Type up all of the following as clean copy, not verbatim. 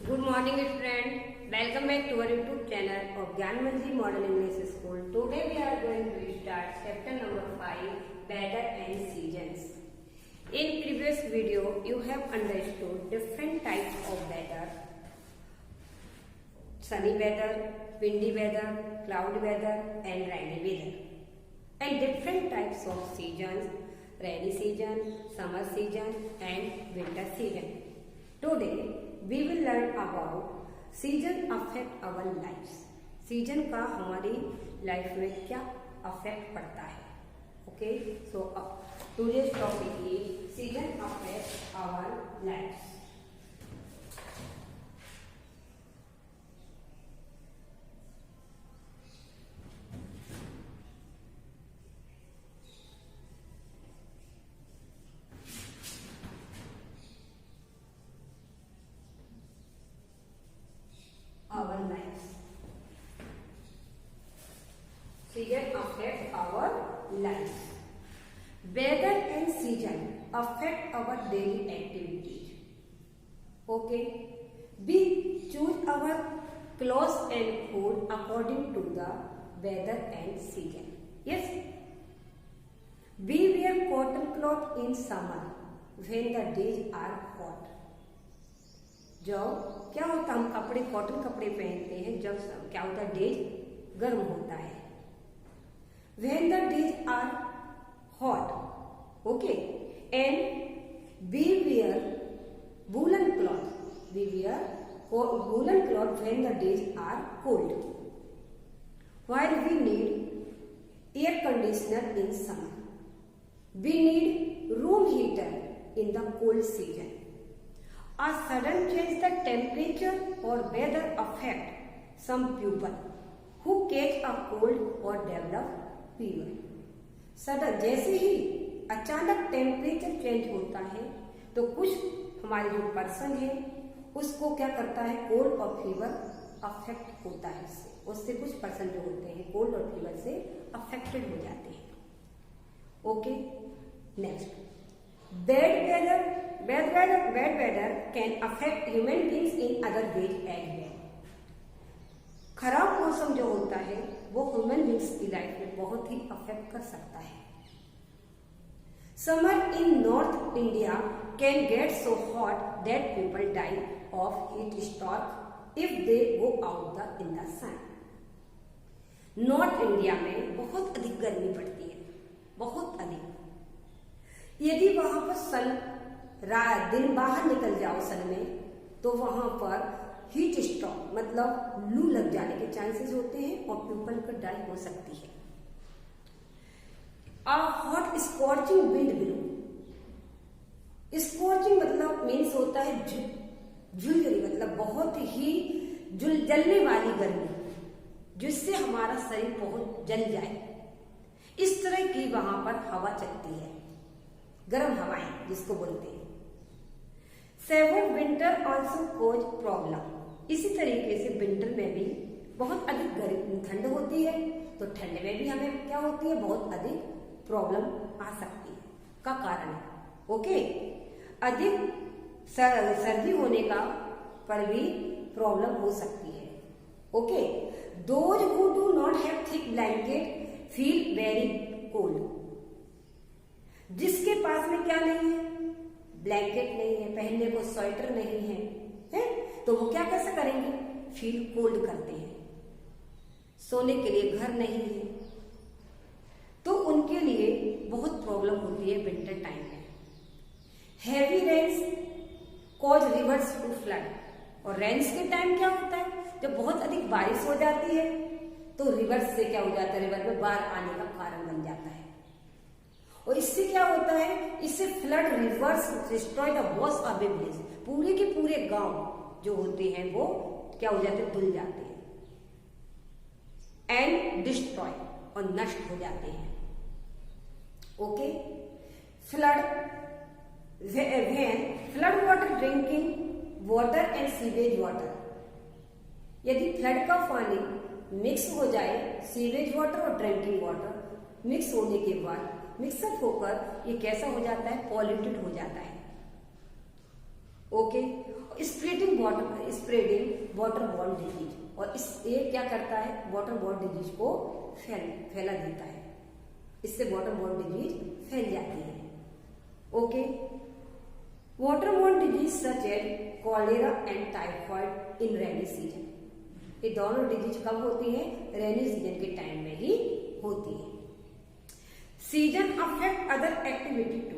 Good morning friend. Welcome back to our YouTube channel of Gyanmanji Model English School. Today we are going to start chapter number 5, Weather and Seasons. In previous video you have understood different types of weather. Sunny weather, windy weather, cloudy weather and rainy weather. And different types of seasons, rainy season, summer season and winter season. Today we will learn about season affect our lives. Season का हमारी life में क्या affect पड़ता है. Okay, so today's topic is season affect our lives. Our lives. Season affect our lives. Weather and season affect our daily activities. Okay, we choose our clothes and food according to the weather and season. Yes, we wear cotton cloth in summer when the days are hot. जो क्या होता है, हम कपड़े cotton कपड़े पहनते हैं जब क्या होता है, डेज गर्म होता है. When the days are hot, okay, and we wear woolen cloth. We wear woolen cloth when the days are cold. While we need air conditioner in summer, we need room heater in the cold season. A sudden change the temperature or weather affect some people who catch a cold or develop fever. Sudden जैसे ही अचानक temperature change होता है तो कुछ हमारे जो person है उसको क्या करता है, कोल्ड और फीवर अफेक्ट होता है. उससे कुछ पर्सन जो होते हैं कोल्ड और फीवर से अफेक्टेड हो जाते हैं. Okay, next, bad weather can affect human beings in other ways as well. खराब मौसम जो होता है वो ह्यूमन बींग्स की लाइफ में बहुत ही अफेक्ट कर सकता है. Summer in north India can get so hot that people die of heat stroke if they go out in the sun. North India में बहुत अधिक गर्मी पड़ती है, बहुत अधिक. यदि वहां पर सन दिन बाहर निकल जाओ सन में तो वहां पर हीट स्ट्रोक मतलब लू लग जाने के चांसेस होते हैं और पीपल का डाई हो सकती है. A hot scorching wind blow. Scorching मतलब मीन्स होता है झुलझुली, मतलब बहुत ही जलने वाली गर्मी जिससे हमारा शरीर बहुत जल जाए. इस तरह की वहां पर हवा चलती है, गर्म हवाएं जिसको बोलते हैं. सेवर विंटर ऑल्सो कोज प्रॉब्लम. इसी तरीके से विंटर में भी बहुत अधिक ठंड होती है तो ठंड में भी हमें क्या होती है, बहुत अधिक प्रॉब्लम आ सकती है का कारण है. ओके, अधिक सर्दी होने का पर भी प्रॉब्लम हो सकती है. Okay, those who do not have thick blanket feel very cold. जिसके पास में क्या नहीं है, ब्लैंकेट नहीं है, पहनने को स्वेटर नहीं है, तो वो क्या कैसे करेंगे, फील कोल्ड करते हैं. सोने के लिए घर नहीं है तो उनके लिए बहुत प्रॉब्लम होती है विंटर टाइम में. Heavy rains cause rivers to flood. और रेन्स के टाइम क्या होता है, जब बहुत अधिक बारिश हो जाती है तो रिवर्स से क्या हो जाता है, रिवर में बाढ़ आने का कारण बन जाता है. और इससे क्या होता है, इससे flood rivers destroy the walls of a village. पूरे के पूरे गांव जो होते हैं वो क्या हो जाते हैं, धुल जाते हैं. एंड डिस्ट्रॉय और नष्ट हो जाते हैं. Okay, flood flood water drinking water and sewage water. यदि फ्लड का पानी मिक्स हो जाए, सीवेज वाटर और ड्रिंकिंग वाटर मिक्स होने के बाद मिक्सअप होकर ये कैसा हो जाता है, पॉल्यूटेड हो जाता है. Okay, splitting water spreading water borne disease, और ये क्या करता है, वाटर बॉर्न डिजीज को फैला देता है, इससे वाटर बॉर्न डिजीज फैल जाती है। Okay, water borne disease such as cholera and typhoid in rainy season, ये दोनों डिजीज कब होती है, रेनी सीजन के टाइम में ही होती है। Season affect other activity too,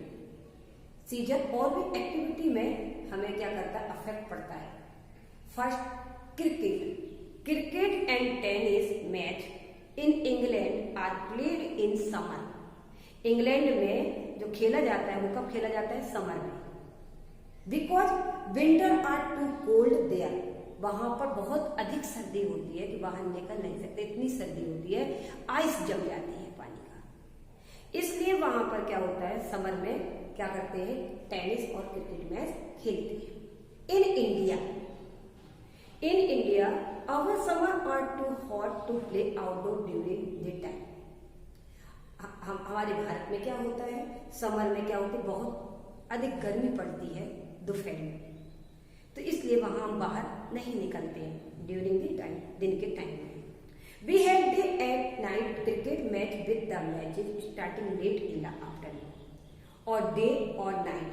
season और भी एक्टिविटी में हमें क्या करता है, अफेक्ट पड़ता है। First, cricket and tennis match in England are played in summer, England में जो खेला जाता है वो कब खेला जाता है, समर में। Because winter are too cold there, वहां पर बहुत अधिक सर्दी होती है कि बाहर निकल नहीं सकते, इतनी सर्दी होती है, आइस जम जाती है पानी का, इसलिए वहां पर क्या होता है, समर में क्या करते हैं, टेनिस और क्रिकेट मैच खेलते हैं। In India our summer are too hot to play outdoor during the time, हमारे भारत में क्या होता है, समर में क्या होता है, बहुत अधिक गर्मी पड़ती है दोपहर में, तो इसलिए वहां हम बाहर नहीं निकलते हैं ड्यूरिंग द टाइम, दिन के टाइम में। We have day at night cricket match with the matches starting late in the afternoon, और डे और नाइट,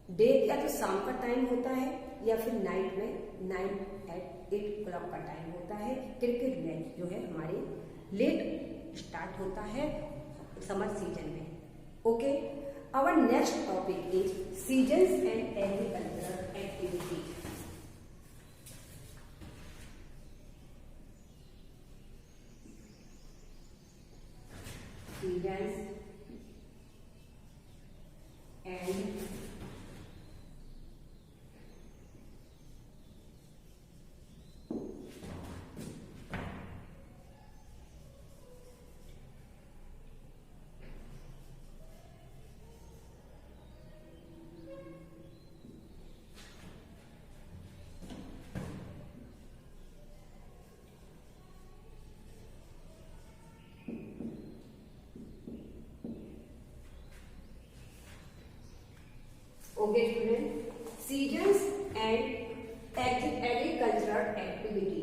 डे या तो शाम का टाइम होता है या फिर नाइट में 8 o'clock का टाइम होता है। क्रिकेट मैच जो है हमारे लेट स्टार्ट होता है समर सीजन में। Okay, our next topic is seasons and agricultural activities. Seasons and okay student, seasons and agricultural activity.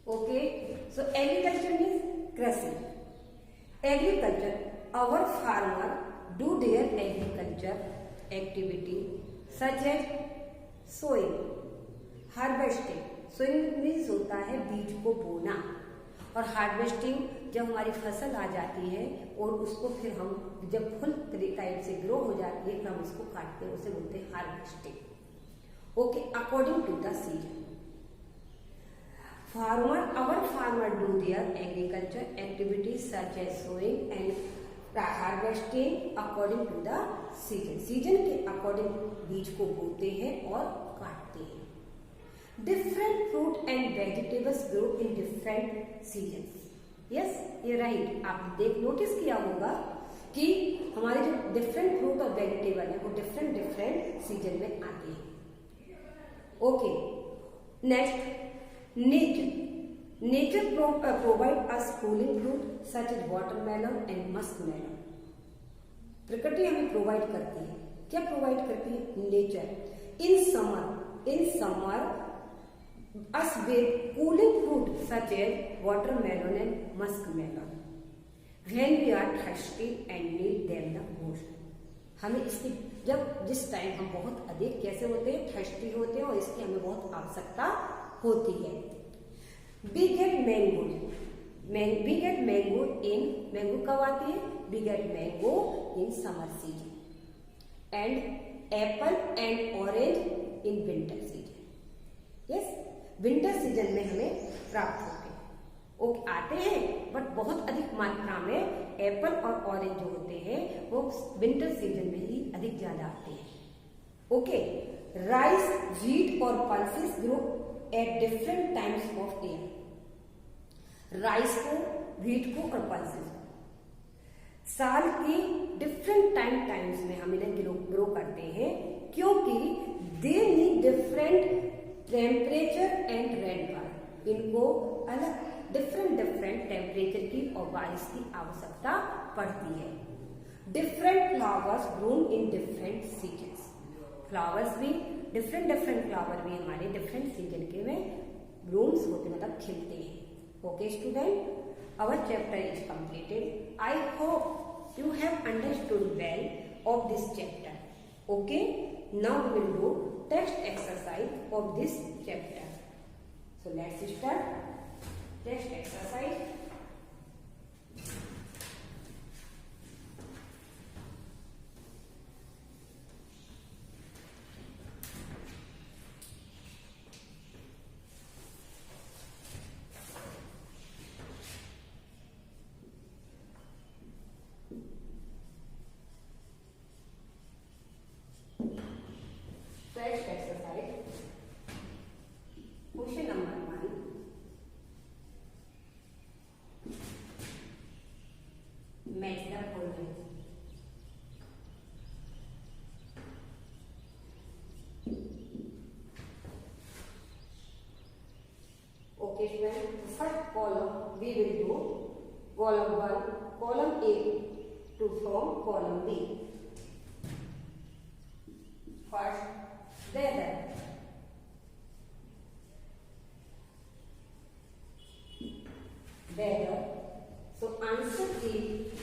Okay, so agriculture means कृषि, agriculture, our farmer do their agriculture activity such as sowing, harvesting, sowing means होता है बीज को बोना, और harvesting जब हमारी फसल आ जाती है और उसको फिर हम जब फुल टाइप से ग्रो हो जाती है फिर हम उसको काटते हैं, उसे बोलते हैं harvesting. Okay, according to the season, our farmer do their agriculture activities such as sowing and harvesting according to the season, season के अकॉर्डिंग बीज को बोते हैं और काटते हैं। Different fruit and vegetables grow in different seasons. Yes, ये right, आपने नोटिस किया होगा कि हमारे जो डिफरेंट फ्रूट और वेजिटेबल है वो डिफरेंट सीजन में आते हैं। Okay, next, nature provide us cooling fruit such as watermelon and muskmelon, प्रकृति हमें प्रोवाइड करती है, क्या प्रोवाइड करती है, nature. In summer us with cooling fruit such as watermelon and muskmelon when we are thirsty and need them the most, हमें इसकी जिस टाइम हम बहुत अधिक कैसे होते हैं, थर्स्टी होते हैं और इसकी हमें बहुत आवश्यकता होती है। we get mango in, mango कब आती है, we get mango in summer season and apple and orange in winter season. yes, winter season में हमें प्राप्त होते हैं, ओके आते हैं, बट बहुत अधिक मात्रा में एप्पल और ऑरेंज जो होते हैं वो विंटर सीजन में ही अधिक ज्यादा आते हैं। ओके, राइस, व्हीट और pulses grow at different times of year, rice को, व्हीट को और पल्सेस साल के डिफरेंट टाइम्स में हम इन्हें ग्रो करते हैं, क्योंकि they need different temperature and rainfall, इनको अलग डिफरेंट टेम्परेचर की और बारिश की आवश्यकता पड़ती है। Different flowers Bloom in different seasons, flowers भी डिफरेंट फ्लावर भी हमारे डिफरेंट सीजन के में ब्लूम्स होते मतलब खिलते हैं। Okay student, our chapter is completed. I hope you have understood well of this chapter. Okay, now we will do text exercise of this chapter. So let's start text exercise. Text exercise. Question number 1. Match the following. Okay, student. First column we will do column 1, column A to from column B. First, weather. Weather. So answer is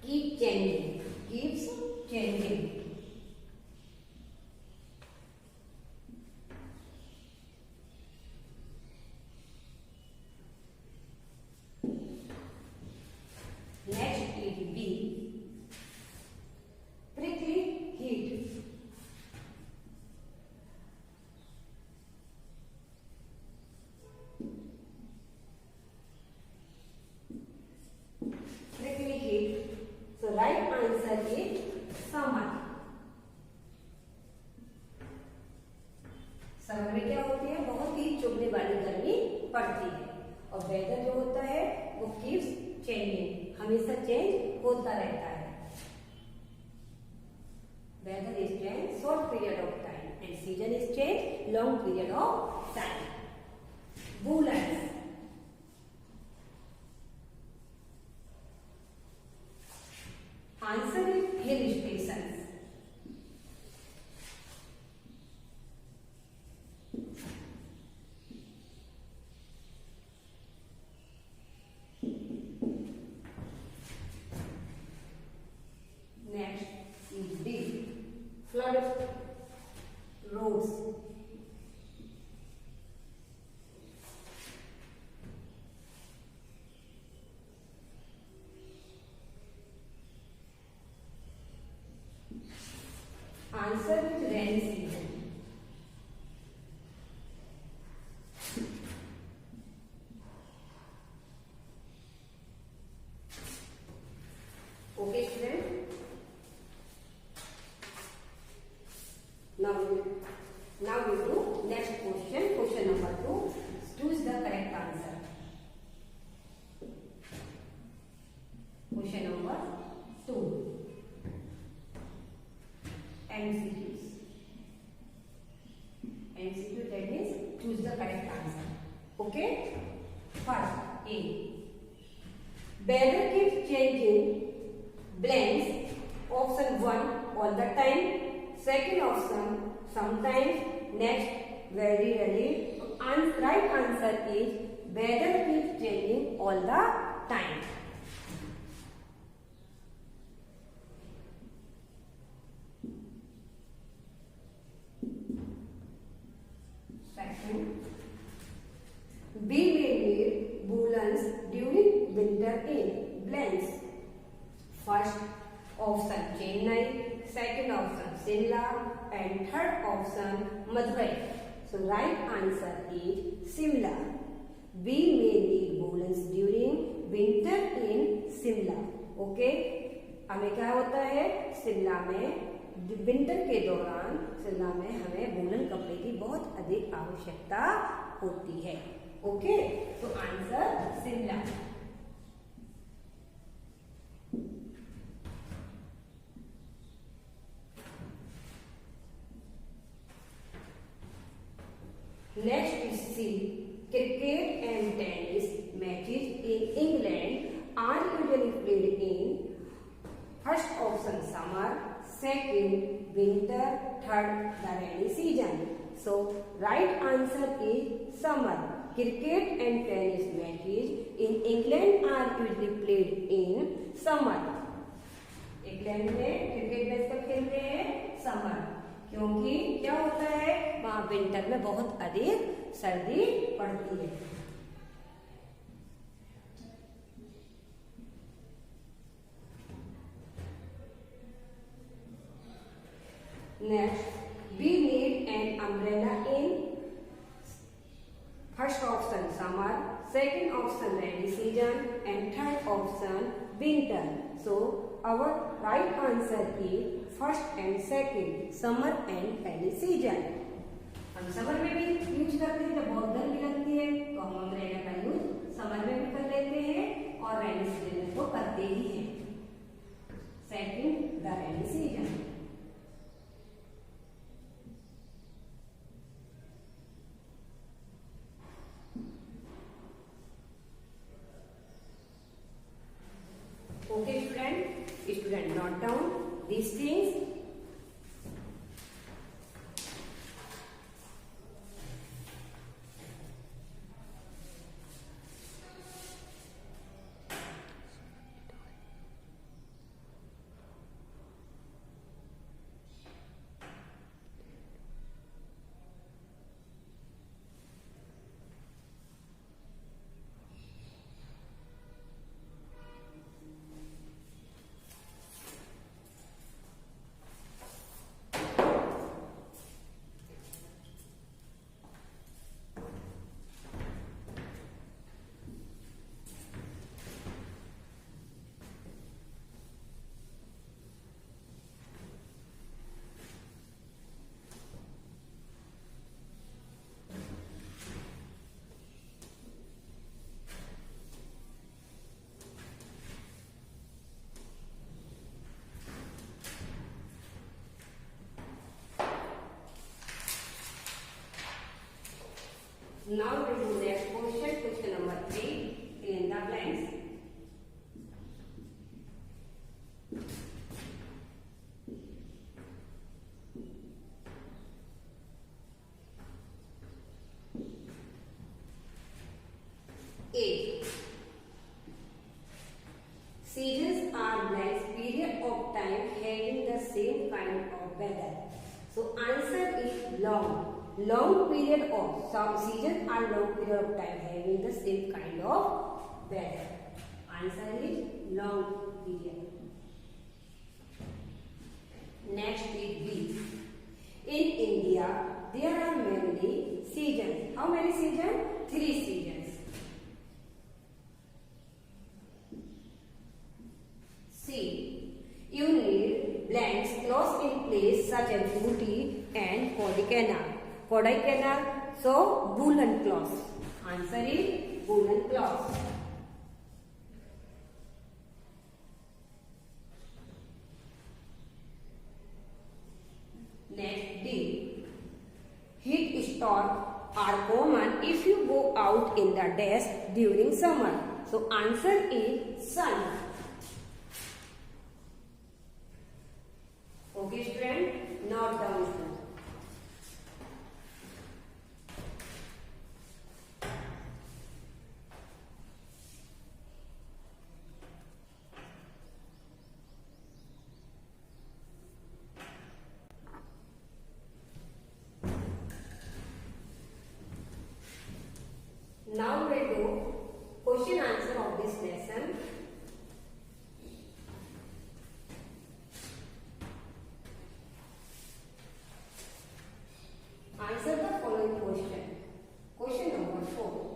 keep changing. Keeps changing. Next is B. Prickly heat. Prickly heat. So right answer is summer. Summer में क्या होती है, बहुत ही चुभने वाली गर्मी पड़ती है। और वेदर जो होता है वो कीप्स चेंजिंग, हमेशा चेंज होता रहता है। Weather is change short period of time and season is change long period of time. Woolens. Answer is hill stations. Next is D. Flood roads. Answer is rainy season. Okay, student. Now we do next question. Question number 2. Choose the correct answer. Question number 2. MCQs. MCQ, that means choose the correct answer. Okay. First, A. Weather keeps changing. Blanks. Option 1 all the time. Second option sometimes. Next, very rarely. Right answer is weather keeps changing all the time. Second, we may need woolens during winter in blanks. First option Chennai. Second option Shimla and third option Madurai. So right answer is Shimla. We may need woolens during winter in Shimla. Okay? हमें क्या होता है, शिमला में winter के दौरान शिमला में हमें woollen कपड़े की बहुत अधिक आवश्यकता होती है। ओके, तो answer Shimla. Next is C. Cricket and tennis matches in England are usually played in first option summer, second winter, third the rainy season. So right answer is summer. Cricket and tennis matches in England are usually played in summer. England में cricket match कब खेलते हैं? Summer, क्योंकि क्या होता है वहां winter में बहुत अधिक सर्दी पड़ती है। Next, we need an umbrella in first option summer, second option rainy season and third option winter. So our right answer is first and second, summer and rainy season. हम समर में भी use करते हैं, जब बहुत गर्मी लगती है तो हम अम्ब्रेला का यूज समर में भी कर लेते हैं और रेनी सीजन में तो करते ही हैं। Second the rainy season. Okay, student note down these things. Now we do next question number 3, fill in the blanks. A. Seasons are blanks period of time having the same kind of weather. So answer is long. Long period of some seasons are long period of time having the same kind of weather. Answer is long period. Next is B. In India, there are many seasons. How many seasons? 3 seasons. C. You need blanks close in place such as Ooty and Kodaikanal. So woolen cloth. Answer is woolen cloth. Next D. Heat storms are common if you go out in the days during summer. So answer is sun. Okay, student, note down this. Now we will do question answer of this lesson. Answer the following question. Question number 4.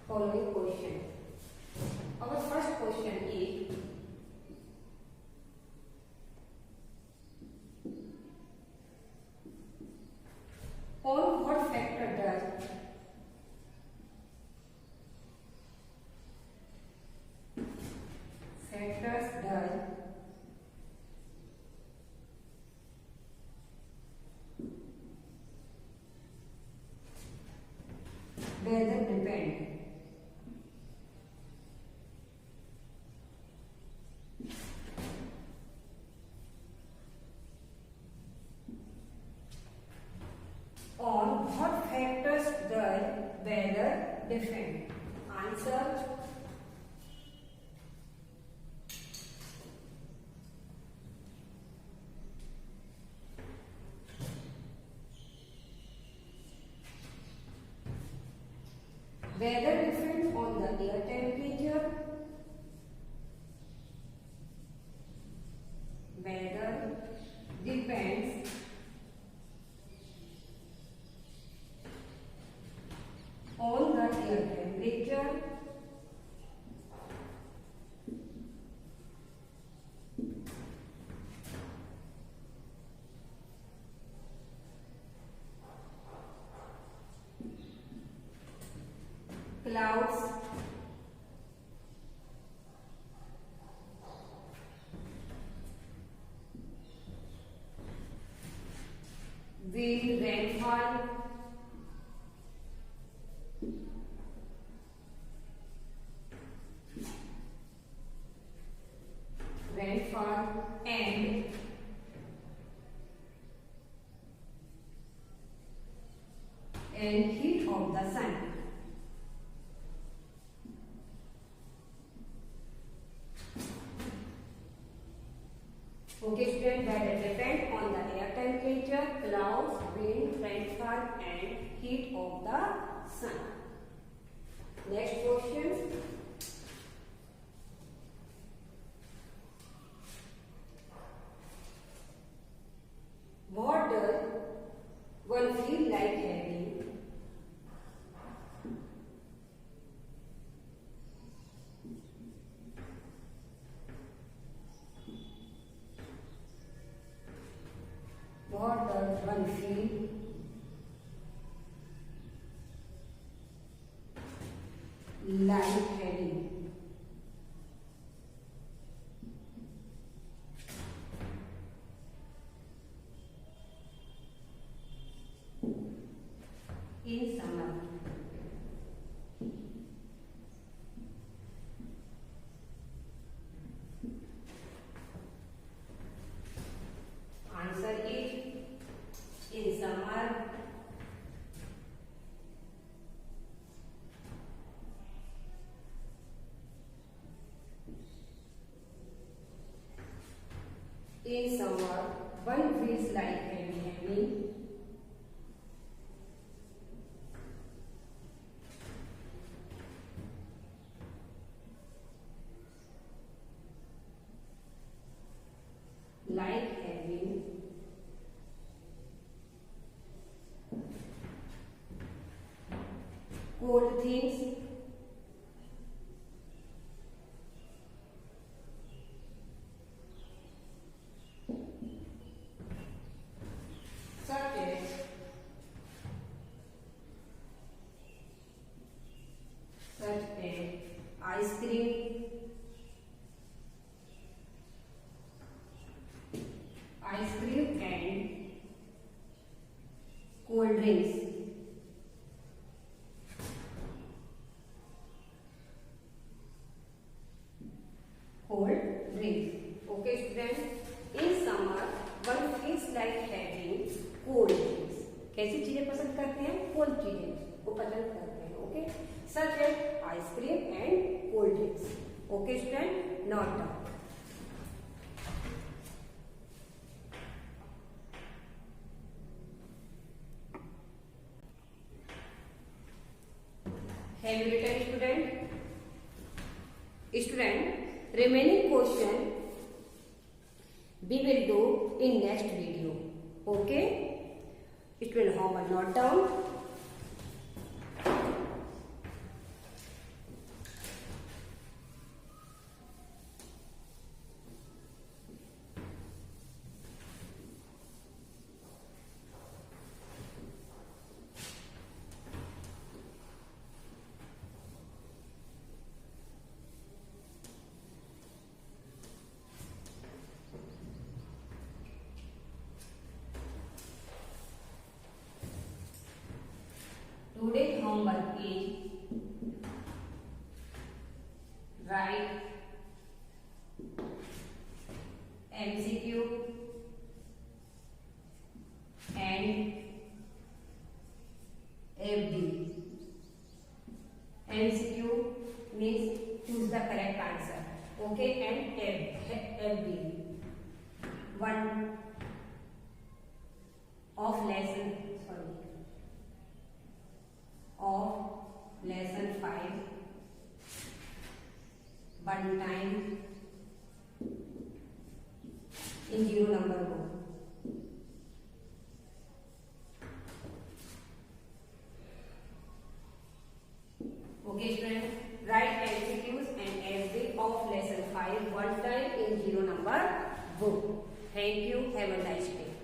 Following question. Our first question is, on what factor does Weather depends on the air temperature. Weather depends on the air temperature. Clouds, wind, rainfall, and heat of the sun. Okay, students, weather depends on the air temperature, clouds, wind, rainfall, and heat of the sun. Next question. What does one feel like having? What does one feel like having? In summer. Answer is in summer. In summer, one feels like having. Like having cold things, such as ice cream, and cold drinks. Okay, students. In summer, one feels like having cold drinks. कैसी चीजें पसंद करते हैं? Cold चीजें वो पसंद करते हैं. Okay, such as ice cream and cold drinks. Okay student, not down. Have you written, student? Student, remaining question we will do in next video. Okay? Student, homework note down. Today's homework is write MCQ and FD. MCQ means choose the correct answer. Okay, and FD. One of lesson, of lesson 5 one time in 0 number book. Okay students, write MCQs and essay of lesson 5 one time in 0 number book. Thank you. Have a nice day.